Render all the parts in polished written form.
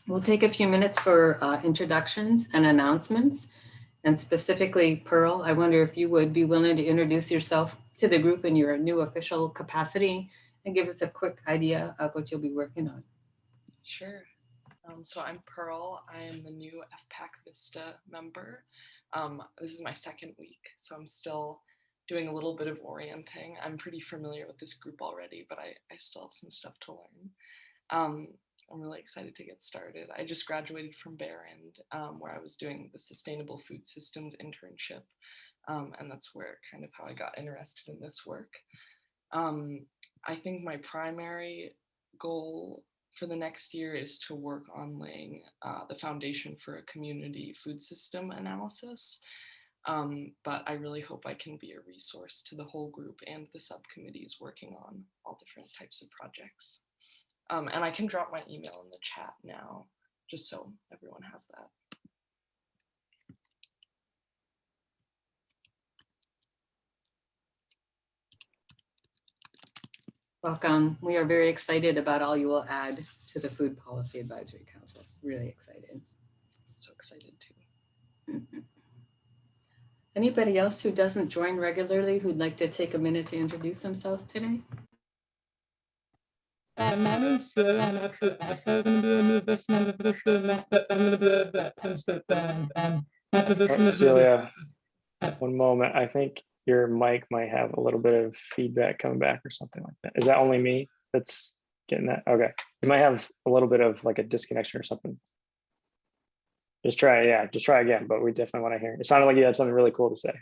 We'll take a few minutes for introductions and announcements. And specifically, Pearl, I wonder if you would be willing to introduce yourself to the group in your new official capacity and give us a quick idea of what you'll be working on. Sure. So I'm Pearl. I am the new FPAC Vista member. This is my second week, so I'm still doing a little bit of orienting. I'm pretty familiar with this group already, but I still have some stuff to learn. I'm really excited to get started. I just graduated from Behrend, where I was doing the Sustainable Food Systems internship, and that's where kind of how I got interested in this work. I think my primary goal for the next year is to work on laying the foundation for a community food system analysis. But I really hope I can be a resource to the whole group and the subcommittees working on all different types of projects. And I can drop my email in the chat now, just so everyone has that. Welcome. We are very excited about all you will add to the Food Policy Advisory Council. Really excited. So excited too. Anybody else who doesn't join regularly who'd like to take a minute to introduce themselves today? My name's Celia. I'm actually also going to be a new Vista member for this year, but I'm going to be over at Penn State Behrend. My position is Celia, one moment. I think your mic might have a little bit of feedback coming back or something like that. Is that only me that's getting that? Okay. You might have a little bit of like a disconnection or something. Just try, yeah, just try again, but we definitely want to hear it. It sounded like you had something really cool to say.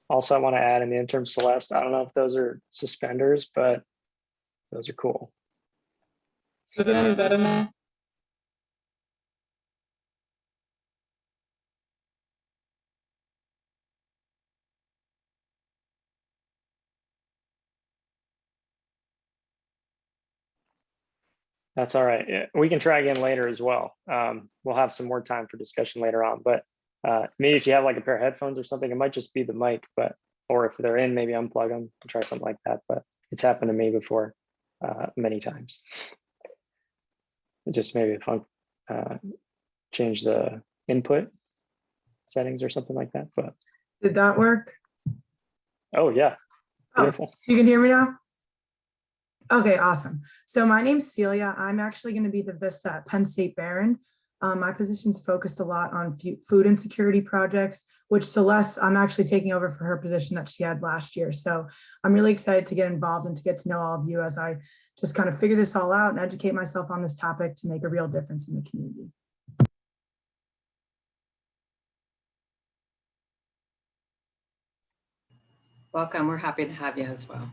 Also, I want to add in the interim Celeste. I don't know if those are suspenders, but those are cool. Is it any better now? That's all right. Yeah, we can try again later as well. We'll have some more time for discussion later on, but maybe if you have like a pair of headphones or something, it might just be the mic, but, or if they're in, maybe unplug them and try something like that. But it's happened to me before many times. Just maybe change the input settings or something like that. But Did that work? oh yeah, beautiful. Oh, you can hear me now? Okay, awesome. So my name's Celia. I'm actually going to be the Vista at Penn State Behrend. My position's focused a lot on food insecurity projects, which Celeste, I'm actually taking over for her position that she had last year. So I'm really excited to get involved and to get to know all of you as I just kind of figure this all out and educate myself on this topic to make a real difference in the community. Welcome. We're happy to have you as well.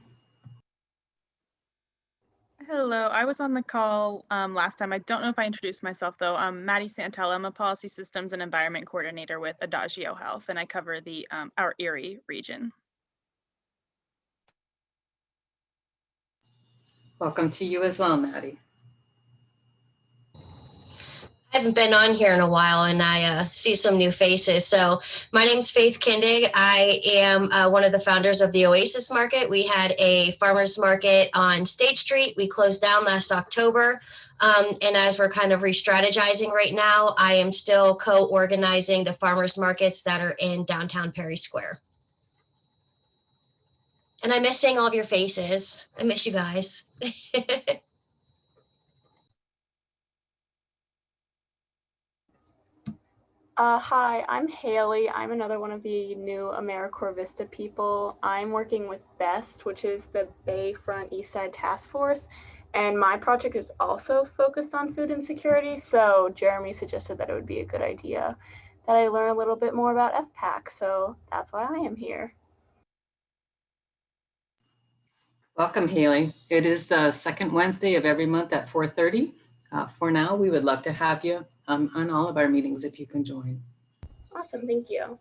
Hello, I was on the call last time. I don't know if I introduced myself though. I'm Maddie Santella. I'm a Policy Systems and Environment Coordinator with Adagio Health, and I cover the our Erie region. Welcome to you as well, Maddie. I haven't been on here in a while, and I see some new faces. So my name's Faith Kindig. I am one of the founders of the Oasis Market. We had a farmers market on State Street. We closed down last October. And as we're kind of re-strategizing right now, I am still co-organizing the farmers markets that are in downtown Perry Square. And I miss seeing all of your faces. I miss you guys. Hi, I'm Haley. I'm another one of the new AmeriCorps Vista people. I'm working with BEST, which is the Bayfront Eastside Task Force, and my project is also focused on food insecurity, so Jeremy suggested that it would be a good idea that I learn a little bit more about FPAC, so that's why I am here. Welcome, Haley. It is the second Wednesday of every month at 4:30. For now, we would love to have you on all of our meetings if you can join. Awesome, thank you.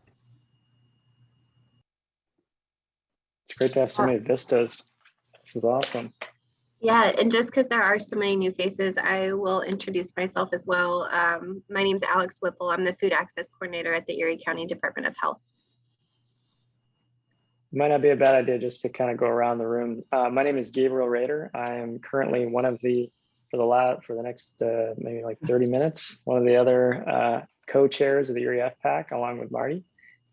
It's great to have so many vistas. This is awesome. Yeah, and just because there are so many new faces, I will introduce myself as well. My name is Alex Whipple. I'm the Food Access Coordinator at the Erie County Department of Health. might not be a bad idea just to kind of go around the room. My name is Gabriel Rader. I am currently one of the, for the next maybe like 30 minutes, one of the other co-chairs of the Erie FPAC along with Marty.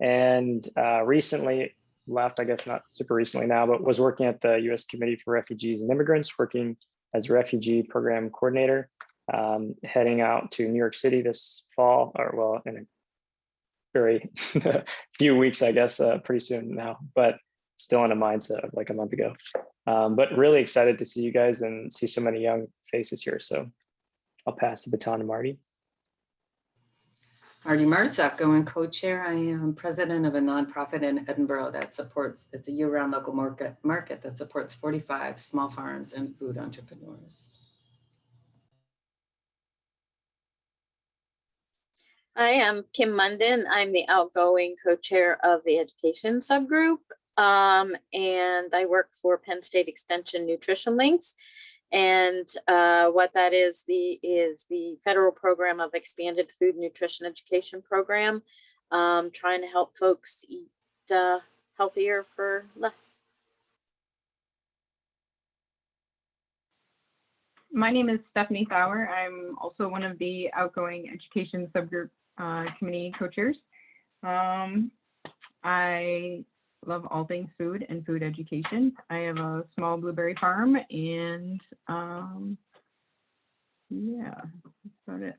And recently left, I guess not super recently now, but was working at the U.S. Committee for Refugees and Immigrants, working as a refugee program coordinator, heading out to New York City this fall, or well, in a very few weeks, I guess, pretty soon now, but still in a mindset of like a month ago. But really excited to see you guys and see so many young faces here. So I'll pass the baton to Marty. Marty Martz, outgoing co-chair. I am president of a nonprofit in Edinburgh that supports, it's a year-round local market that supports 45 small farms and food entrepreneurs. Hi, I'm Kim Munden. I'm the outgoing co-chair of the education subgroup, and I work for Penn State Extension Nutrition Links. And what that is the federal program of expanded food nutrition education program, trying to help folks eat healthier for less. My name is Stephanie Fowler. I'm also one of the outgoing education subgroup committee co-chairs. I love all things food and food education. I have a small blueberry farm, and yeah, that's about it.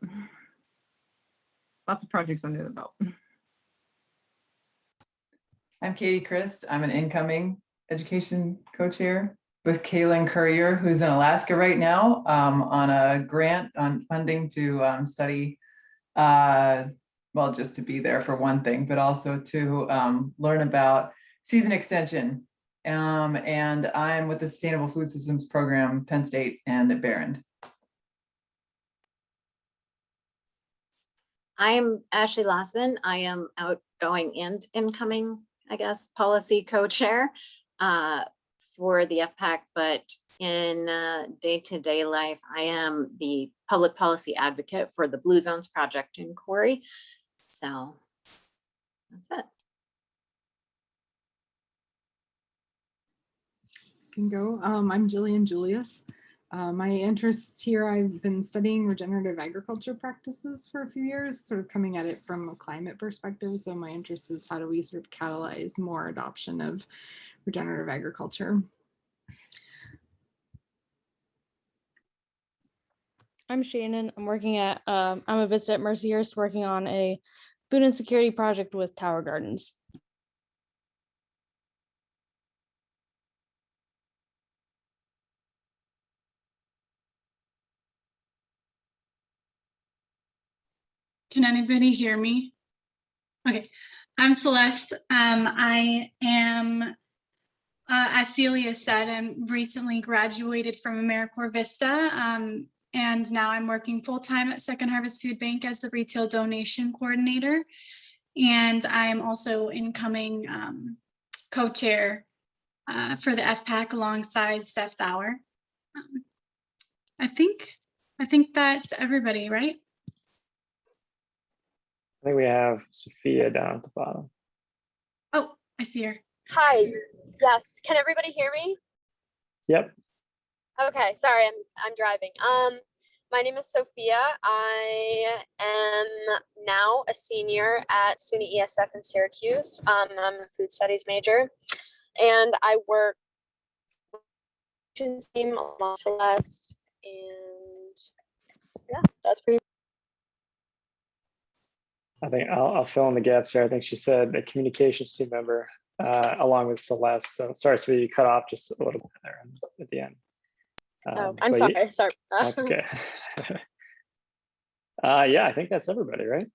Lots of projects under the belt. I'm Katie Christ. I'm an incoming education co-chair with Kaylin Courier, who's in Alaska right now on a grant on funding to study, well, just to be there for one thing, but also to learn about season extension. And I'm with the Sustainable Food Systems Program, Penn State and at Barron. I'm Ashley Lawson. I am outgoing and incoming, I guess, policy co-chair for the FPAC, but in day-to-day life, I am the public policy advocate for the Blue Zones project in Corey. So that's it. Can go. I'm Jillian Julius. My interests here, I've been studying regenerative agriculture practices for a few years, sort of coming at it from a climate perspective. So my interest is how do we sort of catalyze more adoption of regenerative agriculture. I'm Shannon. I'm working at, I'm a Vista at Mercyhurst working on a food insecurity project with Tower Gardens. Can anybody hear me? Okay, I'm Celeste. I am, as Celia said, I'm recently graduated from AmeriCorps Vista, and now I'm working full-time at Second Harvest Food Bank as the retail donation coordinator. And I am also incoming co-chair for the FPAC alongside Steph Thauer. I think that's everybody, right? I think we have Sophia down at the bottom. Oh, I see her. Hi. Yes. Can everybody hear me? Yep. Okay. Sorry, I'm driving. My name is Sophia. I am now a senior at SUNY ESF in Syracuse. I'm a food studies major, and I work team along Celeste, and yeah, that's pretty. I think I'll fill in the gaps here. I think she said a communications team member along with Celeste. So sorry, so you cut off just a little bit there at the end. Oh, I'm sorry. Sorry. That's okay. Yeah, I think that's everybody, right?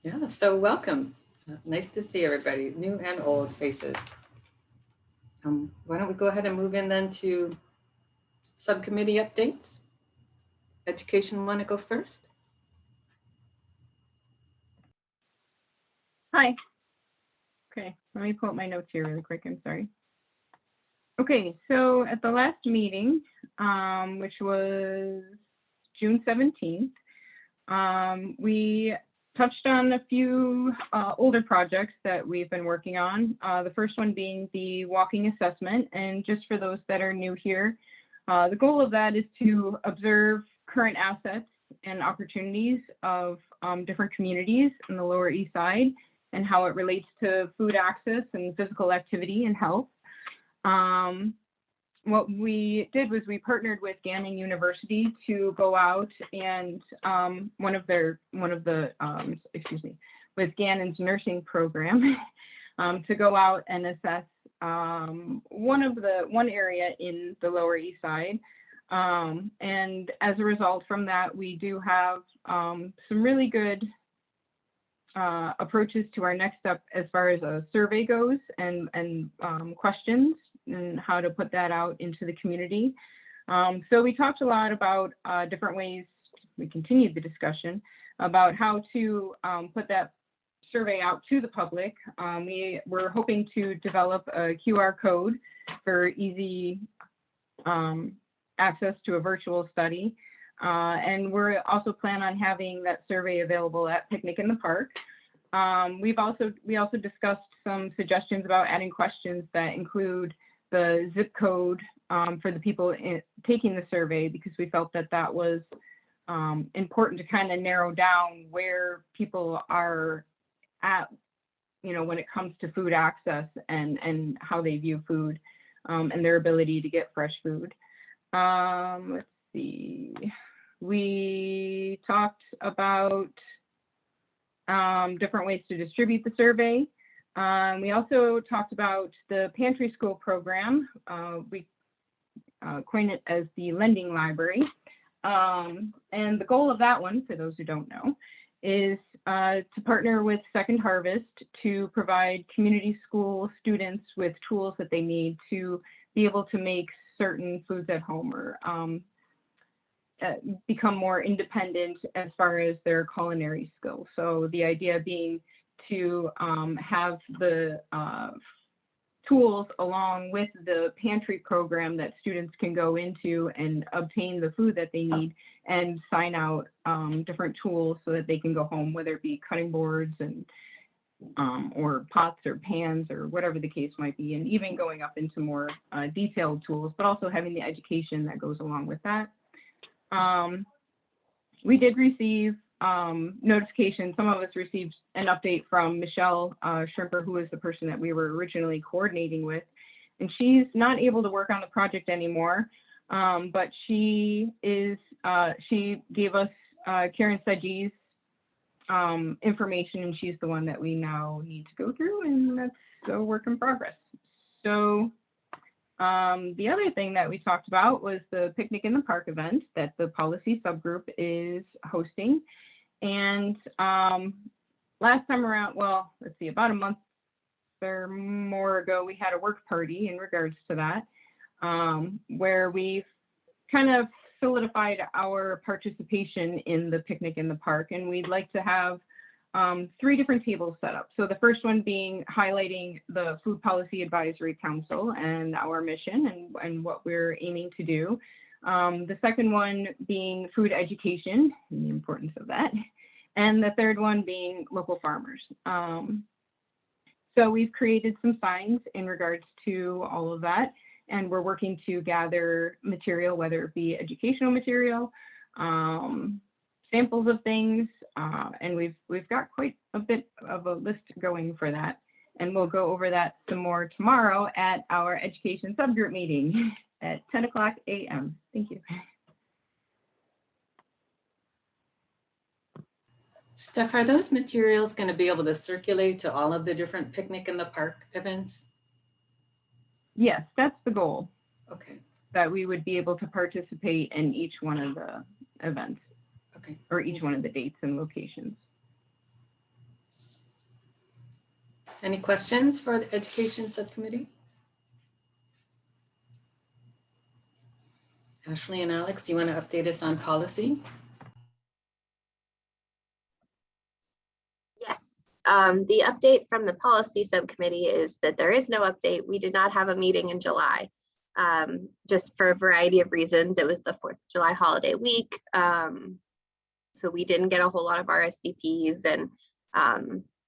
Yeah, so welcome. Nice to see everybody, new and old faces. Why don't we go ahead and move in then to subcommittee updates? Education want to go first? Hi. Okay, let me pull up my notes here really quick. I'm sorry. Okay, so at the last meeting, which was June 17th, we touched on a few older projects that we've been working on. The first one being the walking assessment. And just for those that are new here, the goal of that is to observe current assets and opportunities of different communities in the Lower East Side and how it relates to food access and physical activity and health. What we did was we partnered with Gannon University to go out and with Gannon's nursing program to go out and assess one area in the Lower East Side. And as a result from that, we do have some really good approaches to our next step as far as a survey goes and questions and how to put that out into the community. So we talked a lot about different ways, we continued the discussion about how to put that survey out to the public. We were hoping to develop a QR code for easy access to a virtual study. And we're also plan on having that survey available at Picnic in the Park. We also discussed some suggestions about adding questions that include the zip code for the people taking the survey, because we felt that that was important to kind of narrow down where people are at, when it comes to food access and how they view food and their ability to get fresh food. Let's see. We talked about different ways to distribute the survey. We also talked about the Pantry School program. We coined it as the Lending Library. And the goal of that one, for those who don't know, is to partner with Second Harvest to provide community school students with tools that they need to be able to make certain foods at home or become more independent as far as their culinary skills. So the idea being to have the tools along with the pantry program that students can go into and obtain the food that they need and sign out different tools so that they can go home, whether it be cutting boards and or pots or pans or whatever the case might be, and even going up into more detailed tools, but also having the education that goes along with that. We did receive notification. Some of us received an update from Michelle Shrimper, who is the person that we were originally coordinating with, and she's not able to work on the project anymore. But she gave us Karen Saji's information, and she's the one that we now need to go through, and that's a work in progress. So the other thing that we talked about was the Picnic in the Park event that the policy subgroup is hosting. And last time around, well, let's see, about a month or more ago, we had a work party in regards to that, where we've kind of solidified our participation in the Picnic in the Park. And we'd like to have 3 different tables set up. So the first one being highlighting the Food Policy Advisory Council and our mission and what we're aiming to do. The second one being food education and the importance of that. And the third one being local farmers. So we've created some signs in regards to all of that. And we're working to gather material, whether it be educational material, samples of things, and we've got quite a bit of a list going for that. And we'll go over that some more tomorrow at our education subgroup meeting at 10:00 a.m. Thank you. Steph, are those materials going to be able to circulate to all of the different Picnic in the Park events? Yes, that's the goal. Okay. That we would be able to participate in each one of the events. Okay. Or each one of the dates and locations. Any questions for the Education Subcommittee? Ashley and Alex, you want to update us on policy? Yes. The update from the policy subcommittee is that there is no update. We did not have a meeting in July, just for a variety of reasons. It was the 4th of July holiday week. So we didn't get a whole lot of RSVPs and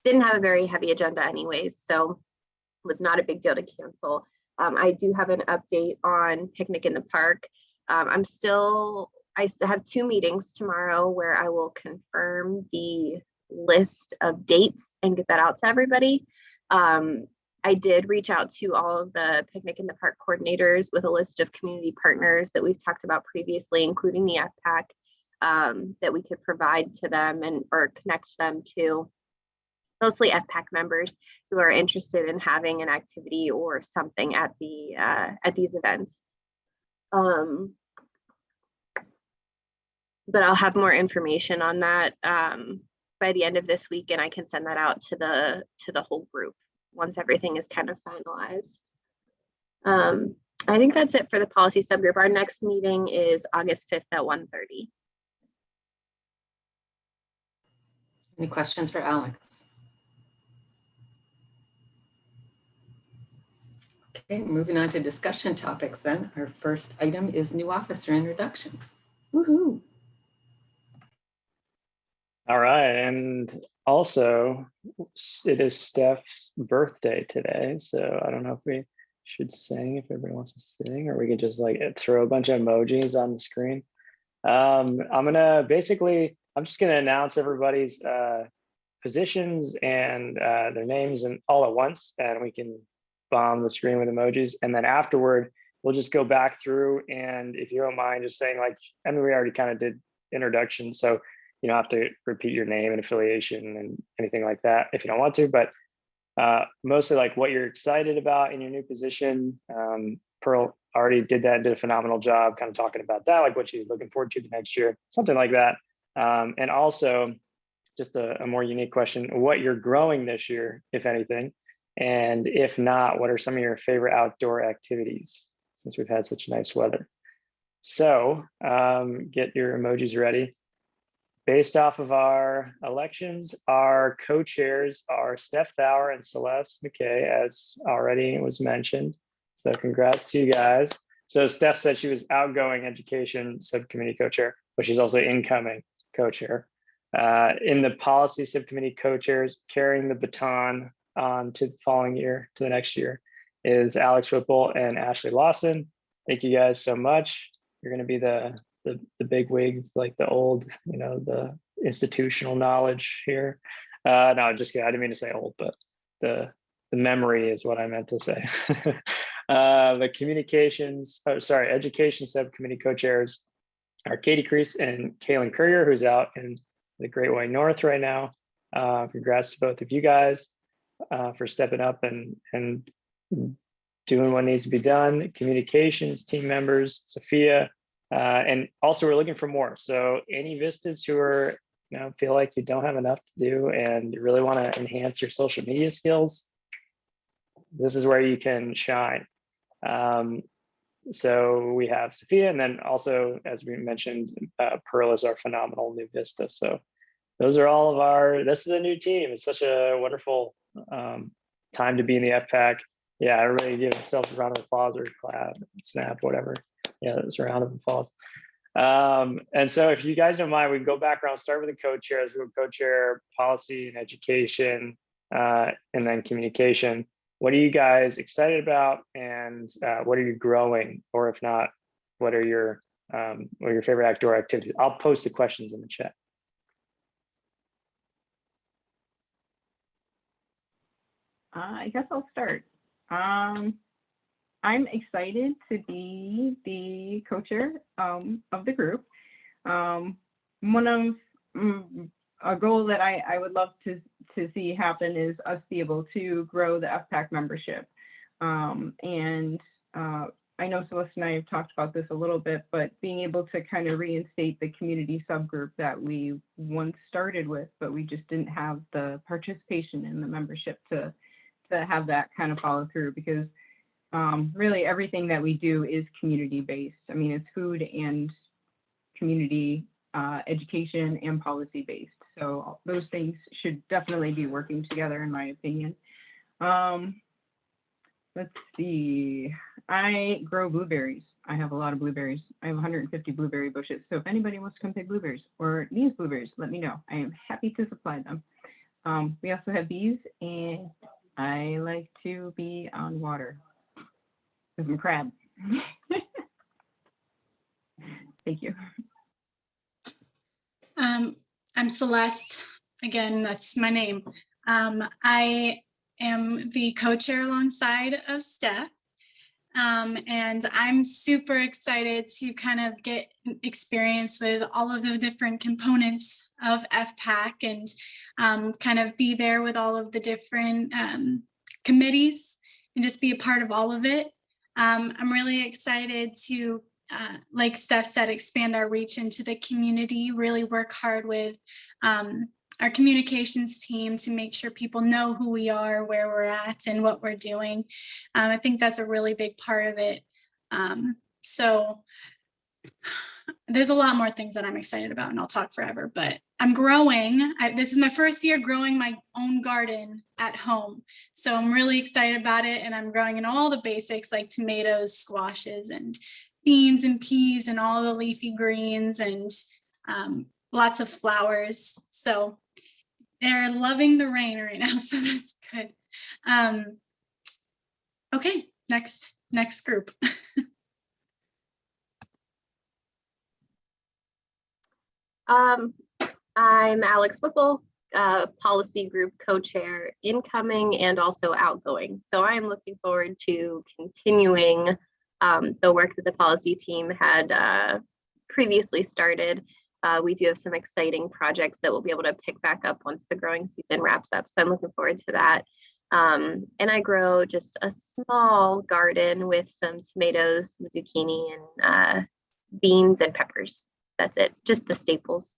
didn't have a very heavy agenda anyways. So it was not a big deal to cancel. I do have an update on Picnic in the Park. I still have 2 meetings tomorrow where I will confirm the list of dates and get that out to everybody. I did reach out to all of the Picnic in the Park coordinators with a list of community partners that we've talked about previously, including the FPAC, that we could provide to them or connect them to, mostly FPAC members who are interested in having an activity or something at these events. But I'll have more information on that by the end of this week, and I can send that out to the whole group once everything is kind of finalized. I think that's it for the policy subgroup. Our next meeting is August 5th at 1:30. Any questions for Alex? Okay, moving on to discussion topics then. Our first item is new officer introductions. Woohoo! All right, and also it is Steph's birthday today, so I don't know if we should sing, if everybody wants to sing, or we could just like throw a bunch of emojis on the screen. I'm just gonna announce everybody's positions and their names and all at once, and we can bomb the screen with emojis, and then afterward we'll just go back through, and if you don't mind just saying, like, I mean, we already kind of did introductions, so you don't have to repeat your name and affiliation and anything like that if you don't want to, but mostly like what you're excited about in your new position. Pearl already did that, did a phenomenal job kind of talking about that, like what she's looking forward to the next year, something like that. And also just a more unique question, what you're growing this year, if anything, and if not, what are some of your favorite outdoor activities since we've had such nice weather? So get your emojis ready. Based off of our elections, our co-chairs are Steph Bauer and Celeste McKay, as already was mentioned. So congrats to you guys. So Steph said she was outgoing education subcommittee co-chair, but she's also incoming co-chair. In the policy subcommittee co-chairs, carrying the baton on to the following year, to the next year, is Alex Whipple and Ashley Lawson. Thank you guys so much. You're going to be the big wigs, like the old, the institutional knowledge here. No, just kidding. I didn't mean to say old, but the memory is what I meant to say. The education subcommittee co-chairs are Katie Crease and Kaylin Courier, who's out in the Great White North right now. Congrats to both of you guys for stepping up and doing what needs to be done. Communications team members, Sophia, and also we're looking for more. So any Vistas who are, feel like you don't have enough to do and you really want to enhance your social media skills, this is where you can shine. So we have Sophia, and then also, as we mentioned, Pearl is our phenomenal new Vista. So those are all of this is a new team. It's such a wonderful time to be in the FPAC. Yeah, everybody give themselves a round of applause or clap, snap, whatever. Yeah, it's a round of applause. And so if you guys don't mind, we can go back around, start with the co-chairs. We'll co-chair policy and education, and then communication. What are you guys excited about, and what are you growing? Or if not, what are your favorite outdoor activities? I'll post the questions in the chat. I guess I'll start. I'm excited to be the co-chair of the group. One of a goal that I would love to see happen is us be able to grow the FPAC membership. And I know Celeste and I have talked about this a little bit, but being able to kind of reinstate the community subgroup that we once started with, but we just didn't have the participation in the membership to have that kind of follow through, because really everything that we do is community based. I mean, it's food and community education and policy based. So those things should definitely be working together, in my opinion. Let's see. I grow blueberries. I have a lot of blueberries. I have 150 blueberry bushes. So if anybody wants to come pick blueberries or needs blueberries, let me know. I am happy to supply them. We also have bees, and I like to be on water with some crab. Thank you. I'm Celeste. Again, that's my name. I am the co-chair alongside of Steph. And I'm super excited to kind of get experience with all of the different components of FPAC and kind of be there with all of the different committees and just be a part of all of it. I'm really excited to, like Steph said, expand our reach into the community, really work hard with our communications team to make sure people know who we are, where we're at, and what we're doing. I think that's a really big part of it. So there's a lot more things that I'm excited about, and I'll talk forever, but I'm growing. This is my first year growing my own garden at home. So I'm really excited about it, and I'm growing in all the basics like tomatoes, squashes, and beans and peas and all the leafy greens and lots of flowers. So they're loving the rain right now, so that's good. Okay, next group. I'm Alex Whipple, policy group co-chair, incoming and also outgoing. So I'm looking forward to continuing the work that the policy team had previously started. We do have some exciting projects that we'll be able to pick back up once the growing season wraps up. So I'm looking forward to that. And I grow just a small garden with some tomatoes, some zucchini, and beans and peppers. That's it, just the staples.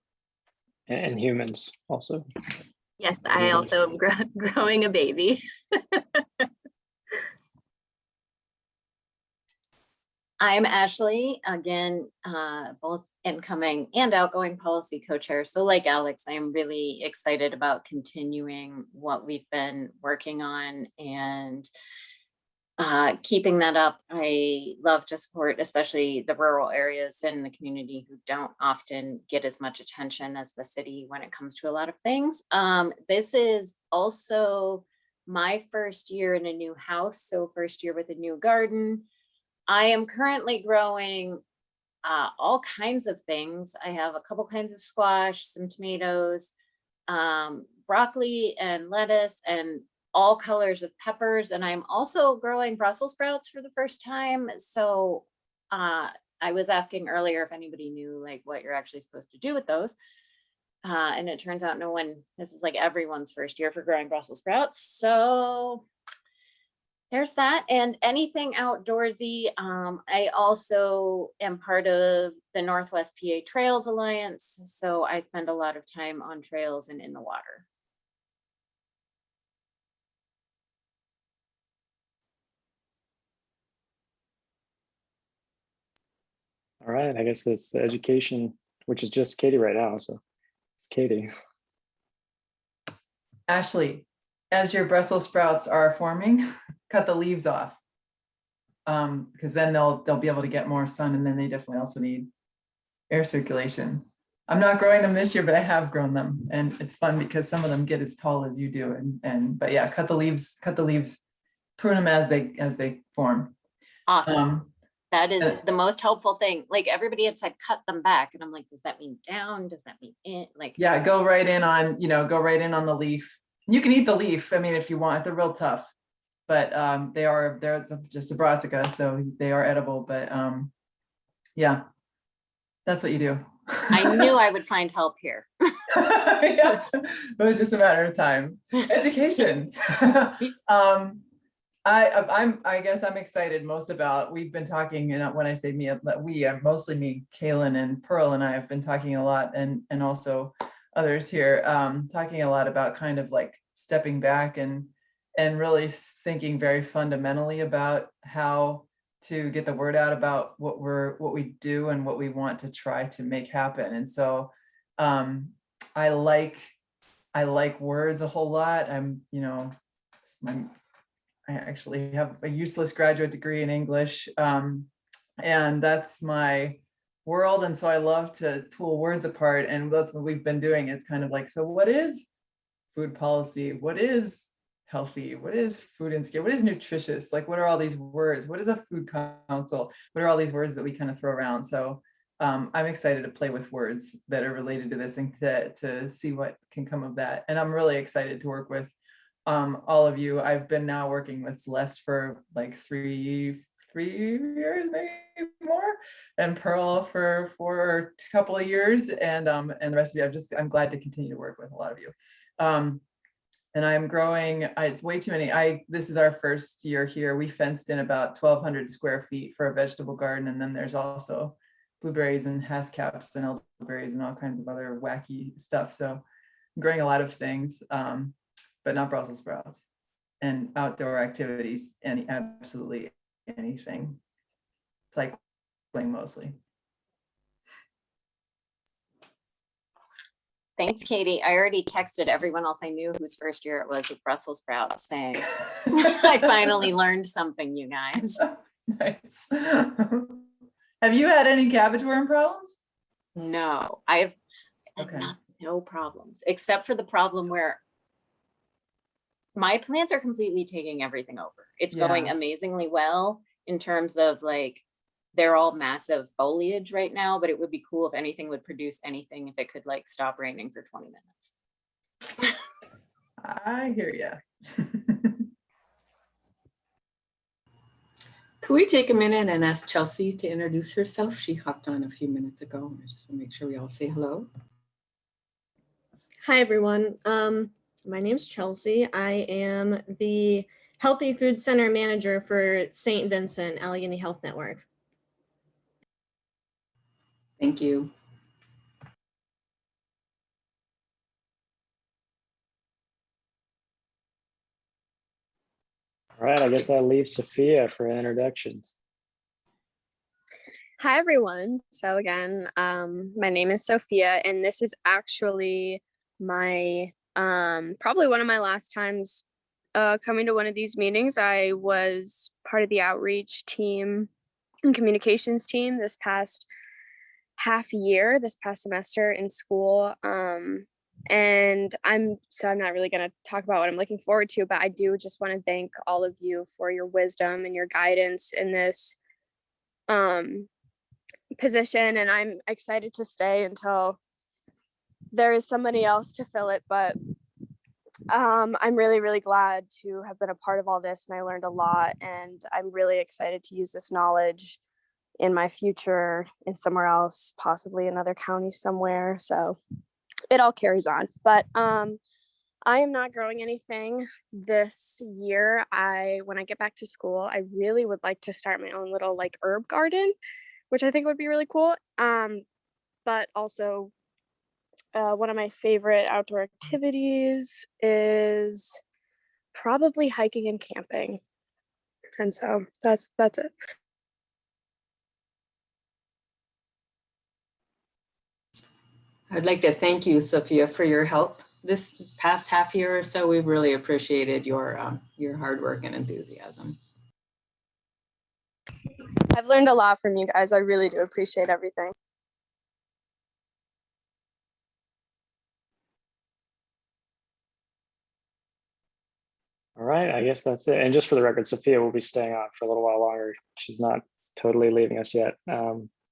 And humans also. Yes, I also am growing a baby. I'm Ashley, again, both incoming and outgoing policy co-chair. So like Alex, I am really excited about continuing what we've been working on and keeping that up. I love to support especially the rural areas in the community who don't often get as much attention as the city when it comes to a lot of things. This is also my first year in a new house, so first year with a new garden. I am currently growing all kinds of things. I have a couple kinds of squash, some tomatoes, broccoli and lettuce, and all colors of peppers. And I'm also growing Brussels sprouts for the first time. So I was asking earlier if anybody knew like what you're actually supposed to do with those. And it turns out no one, this is like everyone's first year for growing Brussels sprouts. So there's that. And anything outdoorsy. I also am part of the Northwest PA Trails Alliance. So I spend a lot of time on trails and in the water. All right, I guess it's the education, which is just Katie right now. So it's Katie. Ashley, as your Brussels sprouts are forming, cut the leaves off. Because then they'll be able to get more sun, and then they definitely also need air circulation. I'm not growing them this year, but I have grown them, and it's fun because some of them get as tall as you do. But yeah, cut the leaves, prune them as they form. Awesome. That is the most helpful thing. Like everybody had said, cut them back. And I'm like, does that mean down? Does that mean in? Like, yeah, go right in on the leaf. You can eat the leaf. I mean, if you want, they're real tough, but they're just a brassica, so they are edible. But yeah, that's what you do. I knew I would find help here. Yeah, it was just a matter of time. Education. I guess I'm excited most about, we've been talking, and when I say me, we are mostly me, Kaylin and Pearl and I have been talking a lot, and also others here, talking a lot about kind of like stepping back and really thinking very fundamentally about how to get the word out about what we do and what we want to try to make happen. And so I like words a whole lot. I actually have a useless graduate degree in English. And that's my world. And so I love to pull words apart, and that's what we've been doing. It's kind of like, so what is food policy? What is healthy? What is food insecure? What is nutritious? Like, what are all these words? What is a food council? What are all these words that we kind of throw around? So I'm excited to play with words that are related to this and to see what can come of that. And I'm really excited to work with all of you. I've been now working with Celeste for like three years, maybe more, and Pearl for a couple of years, and the rest of you. I'm glad to continue to work with a lot of you. And I'm growing. It's way too many. This is our first year here. We fenced in about 1,200 square feet for a vegetable garden, and then there's also blueberries and haskell's and elderberries and all kinds of other wacky stuff. So I'm growing a lot of things, but not Brussels sprouts and outdoor activities, and absolutely anything. Cycling mostly. Thanks, Katie. I already texted everyone else I knew whose first year it was with Brussels sprouts, saying, I finally learned something, you guys. Nice. Have you had any cabbage worm problems? No, I've no problems, except for the problem where my plants are completely taking everything over. It's going amazingly well in terms of like, they're all massive foliage right now, but it would be cool if anything would produce anything, if it could like stop raining for 20 minutes. I hear you. Could we take a minute and ask Chelsea to introduce herself? She hopped on a few minutes ago. I just want to make sure we all say hello. Hi, everyone. My name's Chelsea. I am the Healthy Food Center Manager for St. Vincent Allegheny Health Network. Thank you. All right, I guess that leaves Sophia for introductions. Hi, everyone. So again, my name is Sophia, and this is actually my probably one of my last times coming to one of these meetings. I was part of the outreach team and communications team this past this past semester in school. And I'm not really going to talk about what I'm looking forward to, but I do just want to thank all of you for your wisdom and your guidance in this position. And I'm excited to stay until there is somebody else to fill it. But I'm really, really glad to have been a part of all this, and I learned a lot, and I'm really excited to use this knowledge in my future in somewhere else, possibly another county somewhere. So it all carries on. But I am not growing anything this year. When I get back to school, I really would like to start my own little like herb garden, which I think would be really cool. But also one of my favorite outdoor activities is probably hiking and camping. And so that's it. I'd like to thank you, Sophia, for your help this past half year or so. We've really appreciated your hard work and enthusiasm. I've learned a lot from you guys. I really do appreciate everything. All right, I guess that's it. And just for the record, Sophia will be staying on for a little while longer. She's not totally leaving us yet,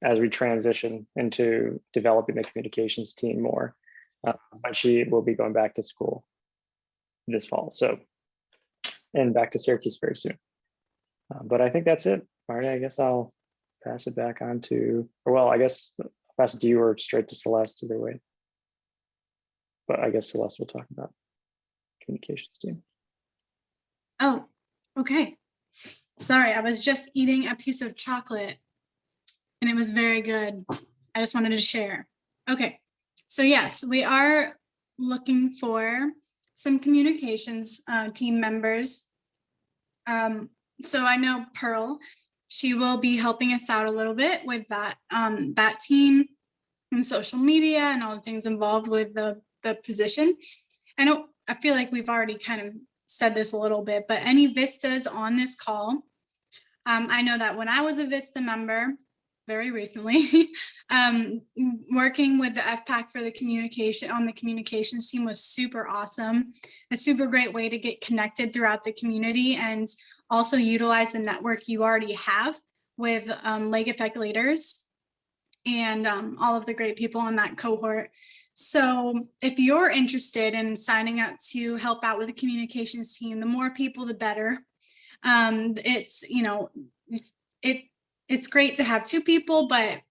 as we transition into developing the communications team more. But she will be going back to school this fall, and back to Syracuse very soon. But I think that's it. Marty, I guess I'll pass it back on to, I guess I'll pass it to you or straight to Celeste, either way. But I guess Celeste will talk about communications team. Oh, okay. Sorry, I was just eating a piece of chocolate and it was very good. I just wanted to share. Okay, so yes, we are looking for some communications team members. So I know Pearl, she will be helping us out a little bit with that, that team and social media and all the things involved with the position. I feel like we've already kind of said this a little bit, but any Vistas on this call I know that when I was a Vista member, very recently, working with the FPAC for the communication on the communications team was super awesome. A super great way to get connected throughout the community and also utilize the network you already have with Lake Effect leaders and all of the great people on that cohort. So if you're interested in signing up to help out with the communications team, the more people, the better. It's, you know, it's great to have 2 people, but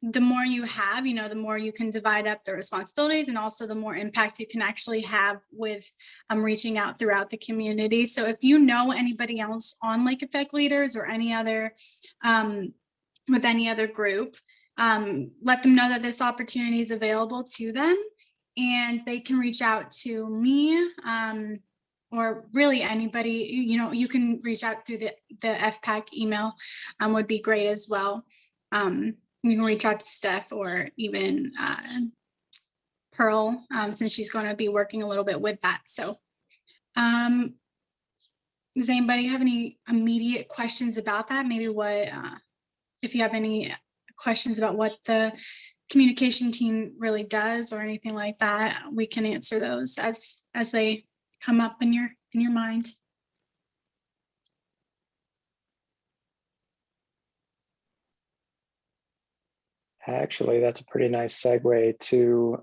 the more you have, you know, the more you can divide up the responsibilities and also the more impact you can actually have with reaching out throughout the community. So if you know anybody else on Lake Effect Leaders or any other, with any other group, let them know that this opportunity is available to them and they can reach out to me, or really anybody. You know, you can reach out through the FPAC email, would be great as well. You can reach out to Steph or even Pearl, since she's going to be working a little bit with that. So does anybody have any immediate questions about that? Maybe what, if you have any questions about what the communication team really does or anything like that, we can answer those as they come up in your mind. Actually, that's a pretty nice segue to,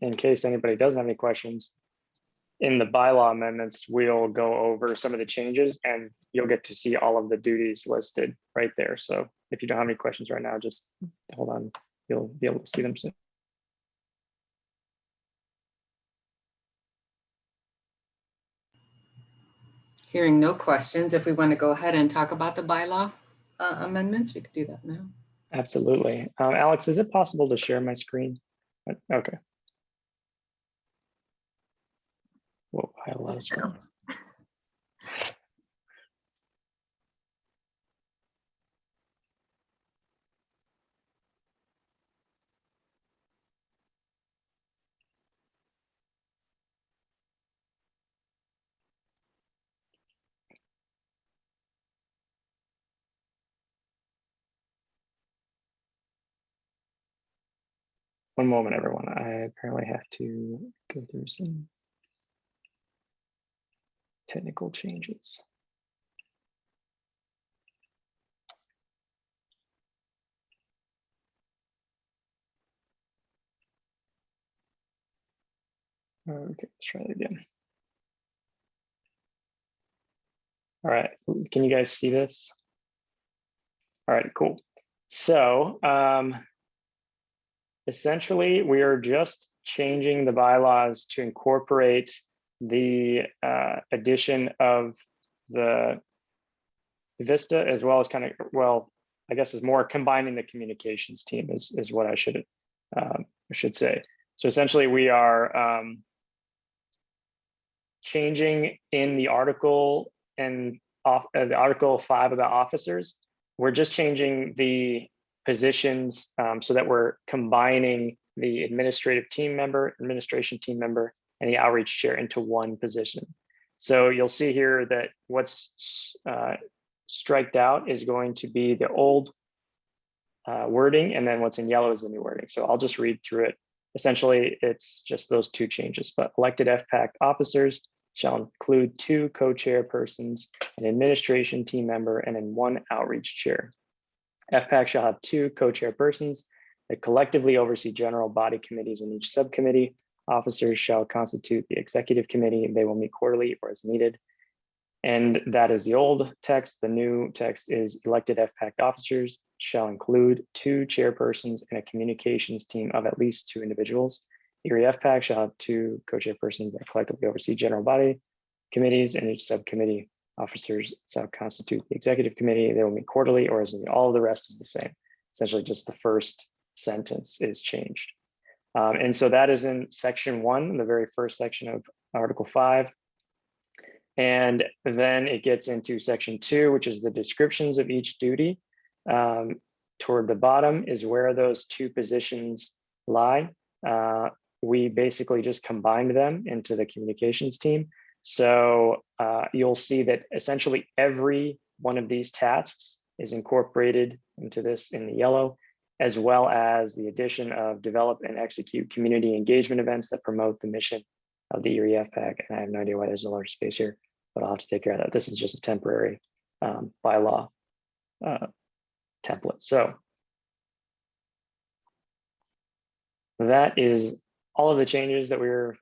in case anybody doesn't have any questions, in the bylaw amendments, we'll go over some of the changes and you'll get to see all of the duties listed right there. So if you don't have any questions right now, just hold on, you'll be able to see them soon. Hearing no questions, if we want to go ahead and talk about the bylaw amendments, we could do that now. Absolutely. Alex, is it possible to share my screen? Okay. Whoa, I have a lot of screens. One moment, everyone. I apparently have to go through some technical changes. Okay, let's try it again. All right, can you guys see this? All right, cool. So essentially, we are just changing the bylaws to incorporate the addition of the Vista, as well as kind of, well, I guess is more combining the communications team is what I should say. So essentially, we are changing in the article and the Article 5 about officers. We're just changing the positions so that we're combining the administration team member, and the outreach chair into one position. So you'll see here that what's striked out is going to be the old wording, and then what's in yellow is the new wording. So I'll just read through it. Essentially, it's just those 2 changes, but elected FPAC officers shall include 2 co-chairpersons, an administration team member, and then 1 outreach chair. FPAC shall have 2 co-chairpersons that collectively oversee general body committees in each subcommittee. Officers shall constitute the executive committee. They will meet quarterly or as needed. And that is the old text. The new text is elected FPAC officers shall include 2 chairpersons and a communications team of at least 2 individuals. Erie FPAC shall have 2 co-chairpersons that collectively oversee general body committees, and each subcommittee officers shall constitute the executive committee. They will meet quarterly or as needed. All of the rest is the same. Essentially, just the first sentence is changed. And so that is in section 1, the very first section of Article 5. And then it gets into section 2, which is the descriptions of each duty. Toward the bottom is where those 2 positions lie. We basically just combined them into the communications team. So you'll see that essentially every one of these tasks is incorporated into this in the yellow, as well as the addition of develop and execute community engagement events that promote the mission of the Erie FPAC. And I have no idea why there's a large space here, but I'll have to take care of that. This is just a temporary bylaw template. So that is all of the changes that we're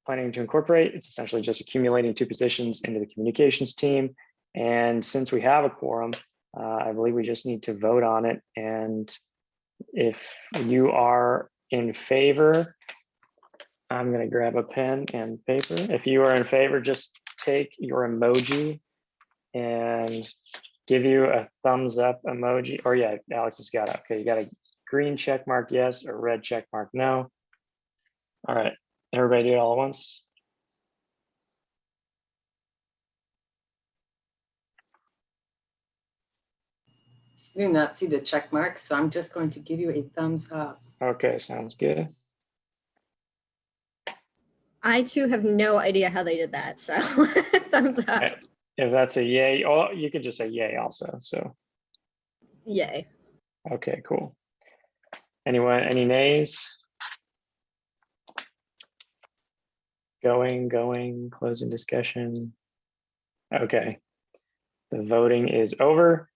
planning to incorporate. It's essentially just accumulating 2 positions into the communications team. And since we have a quorum, I believe we just need to vote on it. And if you are in favor, I'm going to grab a pen and paper. If you are in favor, just take your emoji and give you a thumbs up emoji. Or yeah, Alex has got it. Okay, you got a green check mark yes or red check mark no. All right, everybody do it all at once. I do not see the check mark, so I'm just going to give you a thumbs up. Okay, sounds good. I too have no idea how they did that, so thumbs up. If that's a yay, oh, you could just say yay also. So Yay. okay, cool. Anyone, any nays? Going, closing discussion. Okay, the voting is over.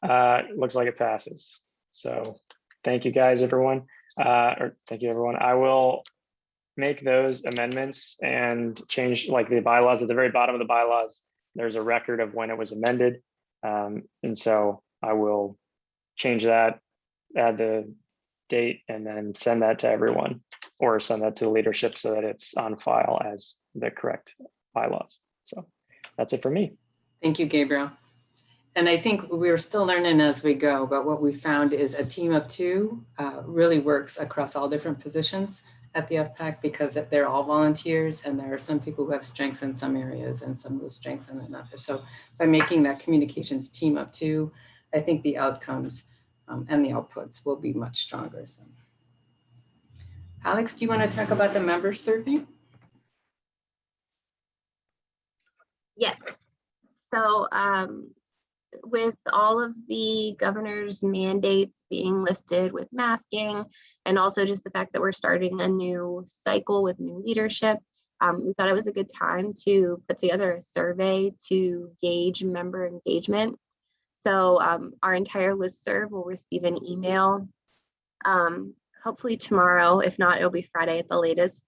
Looks like it passes. So thank you guys, everyone. Or thank you, everyone. I will make those amendments and change like the bylaws at the very bottom of the bylaws. There's a record of when it was amended. And so I will change that, add the date, and then send that to everyone or send that to the leadership so that it's on file as the correct bylaws. So that's it for me. Thank you, Gabriel. And I think we're still learning as we go, but what we found is a team of 2 really works across all different positions at the FPAC because they're all volunteers and there are some people who have strengths in some areas and some who strengths in another. So by making that communications team of 2, I think the outcomes and the outputs will be much stronger. So. Alex, do you want to talk about the member survey? Yes. So with all of the governor's mandates being lifted with masking, and also just the fact that we're starting a new cycle with new leadership, we thought it was a good time to put together a survey to gauge member engagement. So our entire listserv will receive an email, hopefully tomorrow. If not, it'll be Friday at the latest.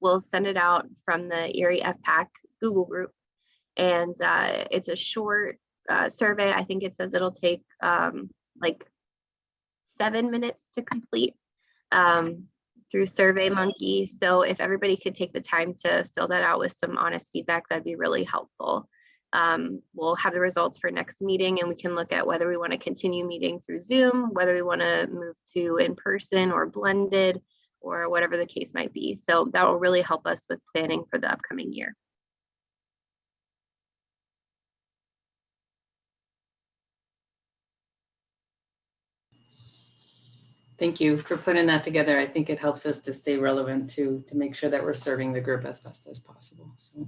We'll send it out from the Erie FPAC Google group. And it's a short survey. I think it says it'll take like 7 minutes to complete through SurveyMonkey. So if everybody could take the time to fill that out with some honest feedback, that'd be really helpful. We'll have the results for next meeting and we can look at whether we want to continue meeting through Zoom, whether we want to move to in person or blended or whatever the case might be. So that will really help us with planning for the upcoming year. Thank you for putting that together. I think it helps us to stay relevant to make sure that we're serving the group as best as possible. So,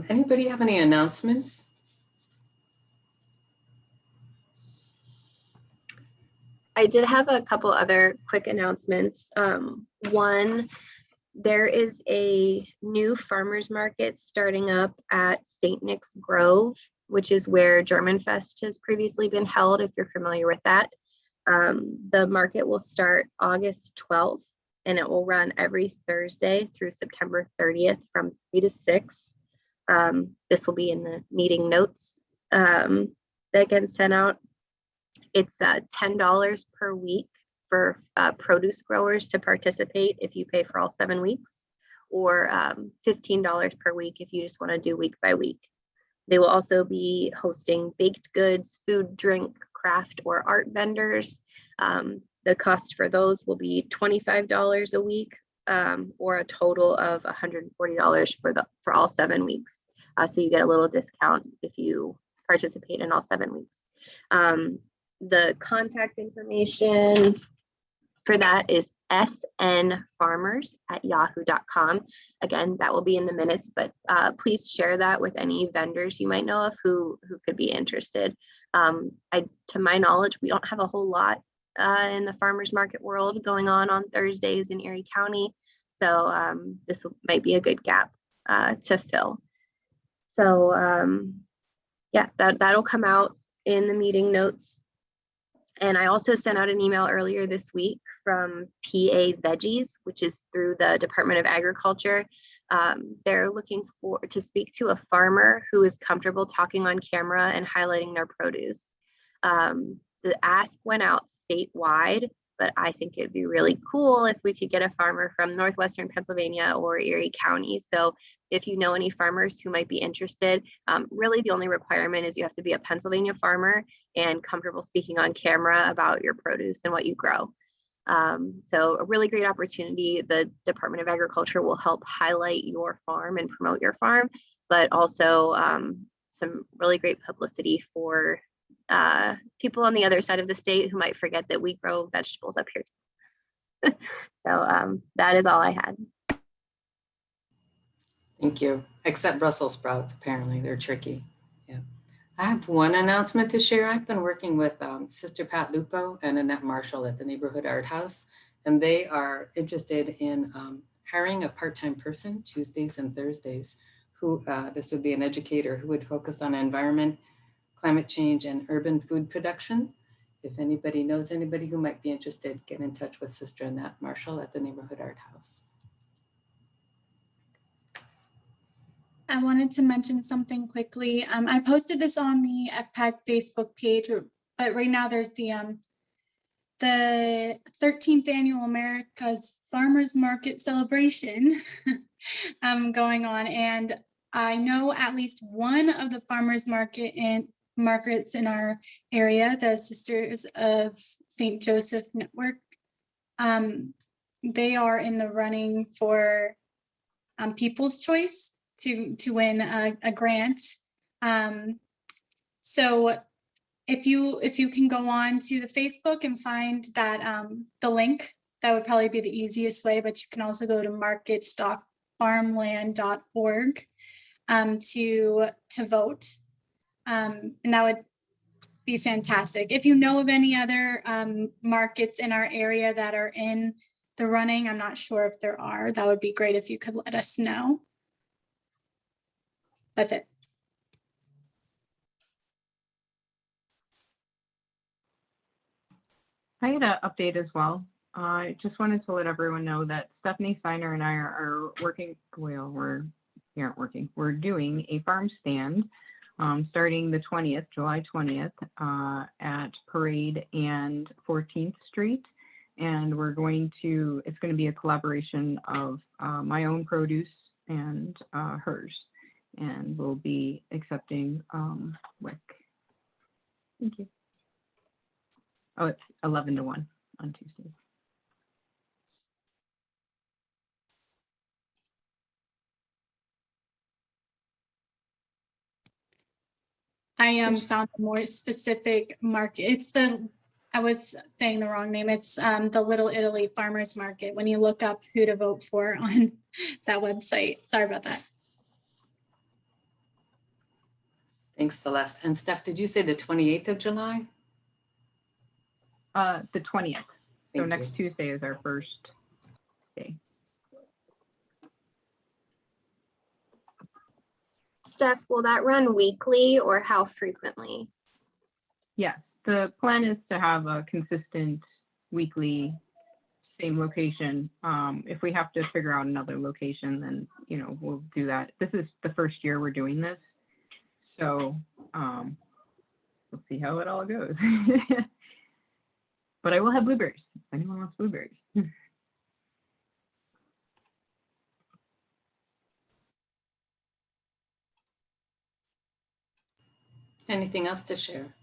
anybody have any announcements? I did have a couple other quick announcements. One, there is a new farmers market starting up at St. Nick's Grove, which is where German Fest has previously been held, if you're familiar with that. The market will start August 12th and it will run every Thursday through September 30th from 3 to 6. This will be in the meeting notes that get sent out. It's $10 per week for produce growers to participate if you pay for all 7 weeks, or $15 per week if you just want to do week by week. They will also be hosting baked goods, food, drink, craft, or art vendors. The cost for those will be $25 a week, or a total of $140 for all 7 weeks. So you get a little discount if you participate in all 7 weeks. The contact information for that is snfarmers@yahoo.com. Again, that will be in the minutes, but please share that with any vendors you might know of who could be interested. To my knowledge, we don't have a whole lot in the farmers market world going on Thursdays in Erie County. So this might be a good gap to fill. So yeah, that'll come out in the meeting notes. And I also sent out an email earlier this week from PA Veggies, which is through the Department of Agriculture. They're looking to speak to a farmer who is comfortable talking on camera and highlighting their produce. The ask went out statewide, but I think it'd be really cool if we could get a farmer from Northwestern Pennsylvania or Erie County. So if you know any farmers who might be interested, really the only requirement is you have to be a Pennsylvania farmer and comfortable speaking on camera about your produce and what you grow. So a really great opportunity. The Department of Agriculture will help highlight your farm and promote your farm, but also some really great publicity for people on the other side of the state who might forget that we grow vegetables up here. So that is all I had. Thank you. Except Brussels sprouts, apparently they're tricky. Yeah. I have one announcement to share. I've been working with Sister Pat Lupo and Annette Marshall at the Neighborhood Art House, and they are interested in hiring a part-time person Tuesdays and Thursdays who, this would be an educator who would focus on environment, climate change, and urban food production. If anybody knows anybody who might be interested, get in touch with Sister Annette Marshall at the Neighborhood Art House. I wanted to mention something quickly. I posted this on the FPAC Facebook page, but right now there's the 13th Annual America's Farmers Market Celebration going on. And I know at least one of the farmers markets in our area, the Sisters of St. Joseph Network. They are in the running for People's Choice to win a grant. So if you can go on to the Facebook and find that the link, that would probably be the easiest way, but you can also go to markets.farmland.org to vote. And that would be fantastic. If you know of any other markets in our area that are in the running, I'm not sure if there are, that would be great if you could let us know. That's it. I had an update as well. I just wanted to let everyone know that Stephanie Steiner and I are working, well, we aren't working, we're doing a farm stand starting the 20th, July 20th at Parade and 14th Street. And we're going to, it's going to be a collaboration of my own produce and hers. And we'll be accepting WIC. Thank you. Oh, it's 11 to 1 on Tuesday. I found a more specific market. It's I was saying the wrong name. It's the Little Italy Farmers Market when you look up who to vote for on that website. Sorry about that. Thanks, Celeste. And Steph, did you say the 28th of July? The 20th. So Thank next you. Tuesday is our first day. Steph, will that run weekly or how frequently? Yes, the plan is to have a consistent weekly, same location. If we have to figure out another location, then we'll do that. This is the first year we're doing this, so we'll see how it all goes. But I will have blueberries if anyone wants blueberries. Anything else to share?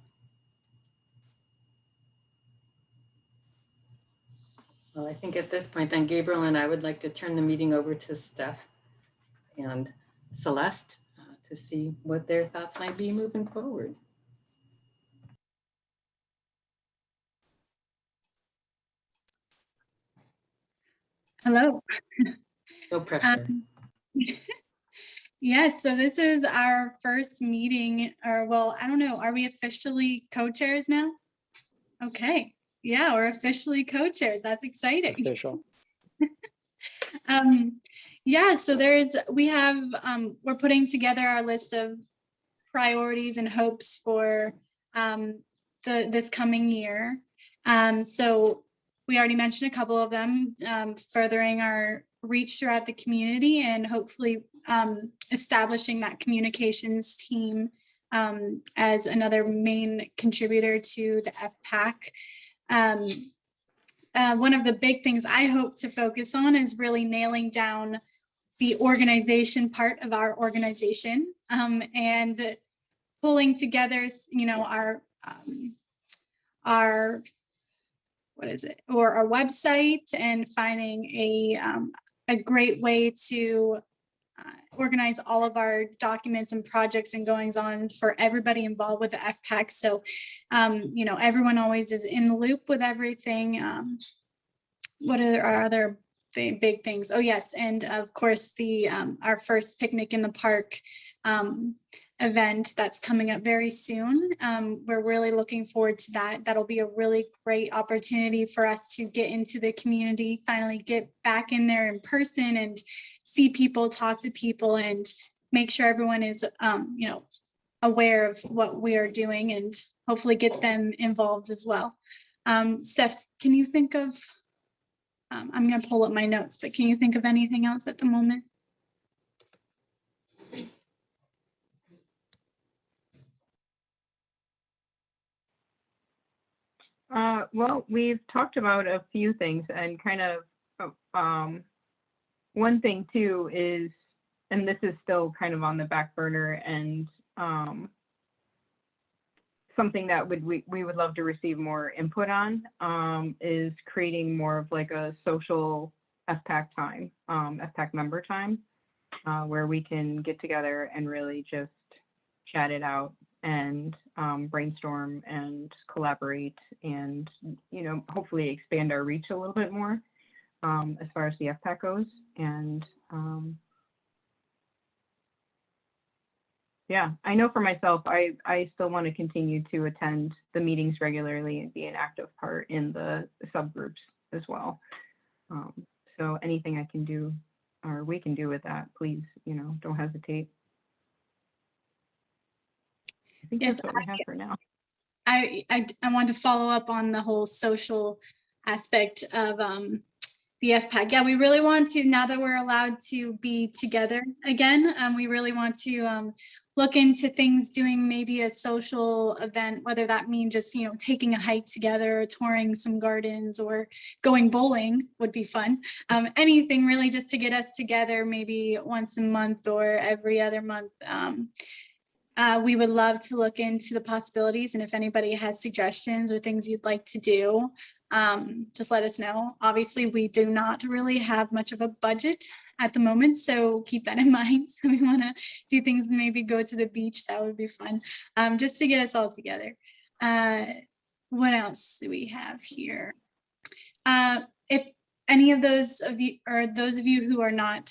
Well, I think at this point, then Gabriel and I would like to turn the meeting over to Steph and Celeste to see what their thoughts might be moving forward. Hello. No pressure. Yes, so this is our first meeting, or well, I don't know, are we officially co-chairs now? Okay, yeah, we're officially co-chairs. That's exciting. Official. Yeah, so we're putting together our list of priorities and hopes for this coming year. So we already mentioned a couple of them, furthering our reach throughout the community and hopefully establishing that communications team as another main contributor to the FPAC. One of the big things I hope to focus on is really nailing down the organization part of our organization and pulling together, our what is it, or our website, and finding a great way to organize all of our documents and projects and goings on for everybody involved with the FPAC. So, everyone always is in the loop with everything. What are our other big things? Oh yes, and of course our first picnic in the park event that's coming up very soon. We're really looking forward to that. That'll be a really great opportunity for us to get into the community, finally get back in there in person and see people, talk to people, and make sure everyone is aware of what we are doing and hopefully get them involved as well. Steph, can you think of, I'm going to pull up my notes, but can you think of anything else at the moment? Well, we've talked about a few things, and kind of one thing too is, and this is still kind of on the back burner, and something that we would love to receive more input on is creating more of like a social FPAC time, FPAC member time, where we can get together and really just chat it out and brainstorm and collaborate and, hopefully expand our reach a little bit more as far as the FPAC goes. And yeah, I know for myself, I still want to continue to attend the meetings regularly and be an active part in the subgroups as well. So anything I can do or we can do with that, please, don't hesitate. I think Yes, that's what we have for now. I want to follow up on the whole social aspect of the FPAC. Yeah, we really want to, now that we're allowed to be together again, we really want to look into things, doing maybe a social event, whether that means just, taking a hike together, or touring some gardens, or going bowling would be fun. Anything really just to get us together, maybe once a month or every other month. We would love to look into the possibilities, and if anybody has suggestions or things you'd like to do, just let us know. Obviously, we do not really have much of a budget at the moment, so keep that in mind. We want to do things, maybe go to the beach. That would be fun, just to get us all together. What else do we have here? If any of those of you, or those of you who are not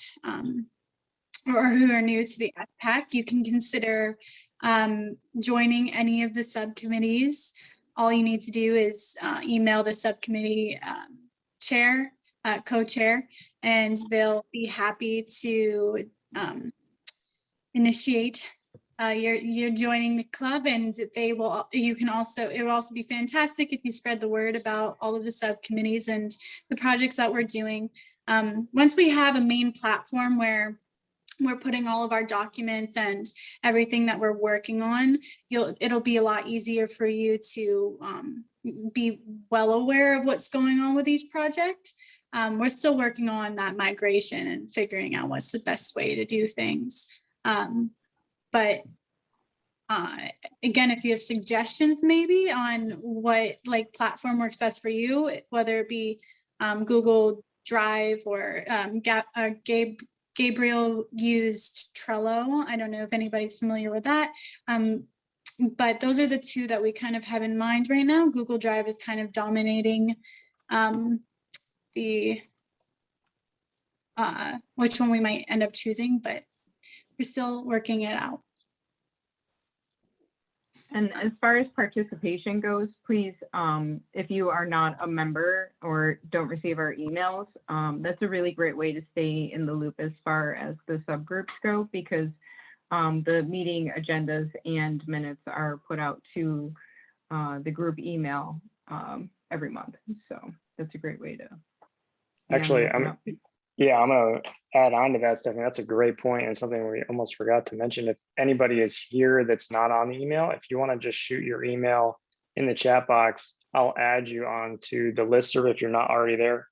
or who are new to the FPAC, you can consider joining any of the subcommittees. All you need to do is email the subcommittee chair, co-chair, and they'll be happy to initiate you're joining the club, and it will also be fantastic if you spread the word about all of the subcommittees and the projects that we're doing. Once we have a main platform where we're putting all of our documents and everything that we're working on, it'll be a lot easier for you to be well aware of what's going on with each project. We're still working on that migration and figuring out what's the best way to do things. But again, if you have suggestions maybe on what platform works best for you, whether it be Google Drive or Gabriel used Trello. I don't know if anybody's familiar with that. But those are the two that we kind of have in mind right now. Google Drive is kind of dominating the which one we might end up choosing, but we're still working it out. And as far as participation goes, please, if you are not a member or don't receive our emails, that's a really great way to stay in the loop as far as the subgroups go, because the meeting agendas and minutes are put out to the group email every month. So that's a great way to. Actually, I'm gonna add on to that, Stephanie. That's a great point and something we almost forgot to mention. If anybody is here that's not on the email, if you want to just shoot your email in the chat box, I'll add you onto the listserv if you're not already there.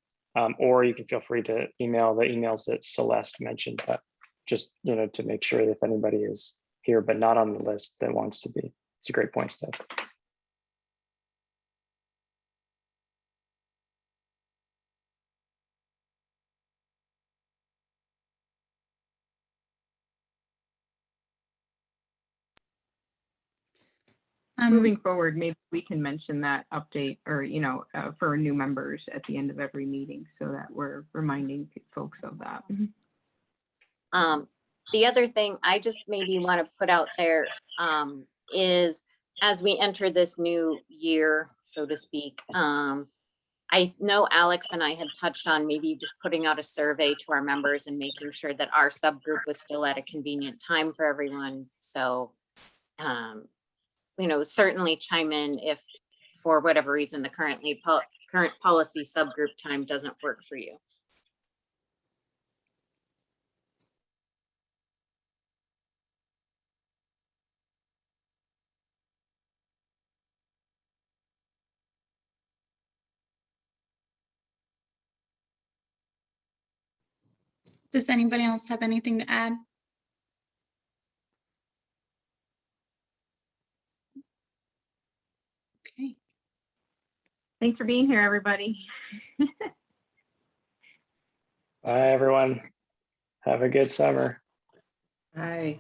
Or you can feel free to email the emails that Celeste mentioned, but just, you know, to make sure that if anybody is here but not on the list that wants to be. It's a great point, Steph. Moving forward, maybe we can mention that update or, you know, for new members at the end of every meeting so that we're reminding folks of that. The other thing I just maybe want to put out there is as we enter this new year, so to speak, I know Alex and I had touched on maybe just putting out a survey to our members and making sure that our subgroup was still at a convenient time for everyone. So, you know, certainly chime in if for whatever reason the current policy subgroup time doesn't work for you. Does anybody else have anything to add? Okay. Thanks for being here, everybody. Bye, everyone. Have a good summer. Bye.